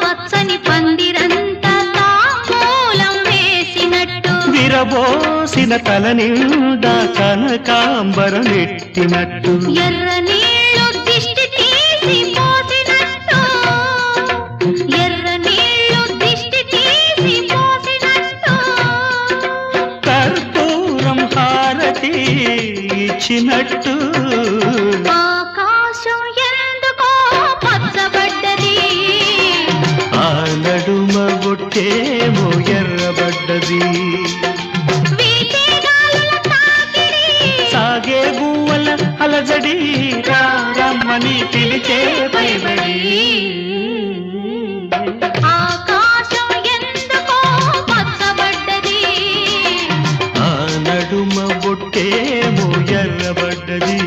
పచ్చని పందిరంతా తాంబూలం వేసినట్టు విరబోసిన తల నిండా కనకాంబరం ఎట్టినట్టు ఎర్ర నీళ్ళు దిష్టి తీసి పోసినట్టు ఎర్ర నీళ్ళు దిష్టి తీసి పోసినట్టు కర్పూరం హారతి ఇచ్చినట్టు ఆకాశం ఎందుకో పచ్చబడ్డది ఆ నడుమ బొట్టేమో ఎర్రబడ్డది సాగే గువ్వల అలజడి రమ్మని పిలిచే పై